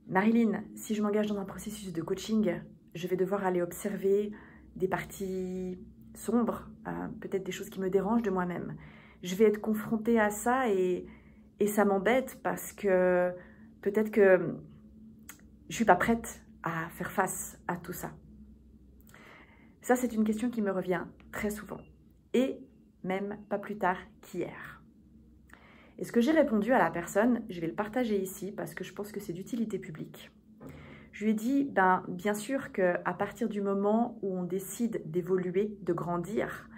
Marilyn, si je m'engage dans un processus de coaching, je vais devoir aller observer des parties sombres, peut-être des choses qui me dérangent de moi-même. Je vais être confrontée à ça et ça m'embête parce que peut-être que je ne suis pas prête à faire face à tout ça. Ça, c'est une question qui me revient très souvent et même pas plus tard qu'hier. Et ce que j'ai répondu à la personne, je vais le partager ici parce que je pense que c'est d'utilité publique. Je lui ai dit, bien sûr qu'à partir du moment où on décide d'évoluer, de grandir,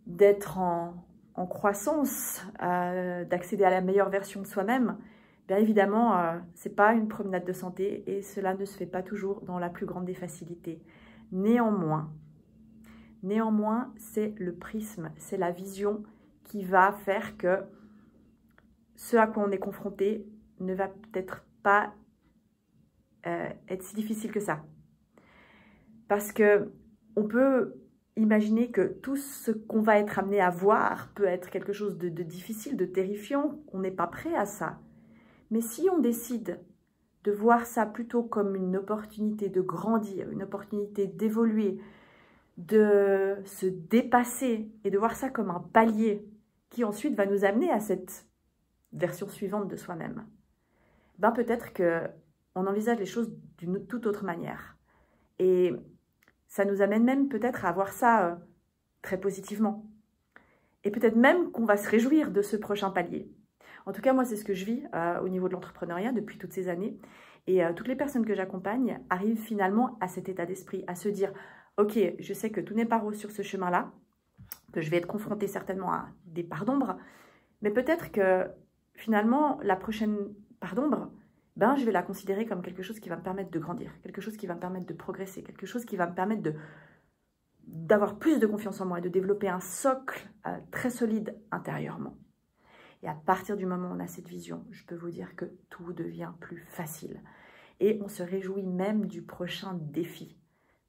d'être en croissance, d'accéder à la meilleure version de soi-même, bien évidemment, ce n'est pas une promenade de santé et cela ne se fait pas toujours dans la plus grande des facilités. Néanmoins, c'est le prisme, c'est la vision qui va faire que ce à quoi on est confronté ne va peut-être pas être si difficile que ça. Parce que on peut imaginer que tout ce qu'on va être amené à voir peut être quelque chose de difficile, de terrifiant, qu'on n'est pas prêt à ça. Mais si on décide de voir ça plutôt comme une opportunité de grandir, une opportunité d'évoluer, de se dépasser et de voir ça comme un palier qui ensuite va nous amener à cette version suivante de soi-même, peut-être qu'on envisage les choses d'une toute autre manière. Et ça nous amène même peut-être à voir ça très positivement. Et peut-être même qu'on va se réjouir de ce prochain palier. En tout cas, moi, c'est ce que je vis au niveau de l'entrepreneuriat depuis toutes ces années. Et toutes les personnes que j'accompagne arrivent finalement à cet état d'esprit, à se dire « Ok, je sais que tout n'est pas rose sur ce chemin-là, que je vais être confrontée certainement à des parts d'ombre, mais peut-être que finalement, la prochaine part d'ombre, je vais la considérer comme quelque chose qui va me permettre de grandir, quelque chose qui va me permettre de progresser, quelque chose qui va me permettre d'avoir plus de confiance en moi et de développer un socle très solide intérieurement. Et à partir du moment où on a cette vision, je peux vous dire que tout devient plus facile. Et on se réjouit même du prochain défi,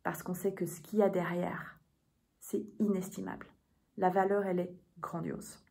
parce qu'on sait que ce qu'il y a derrière, c'est inestimable. La valeur, elle est grandiose.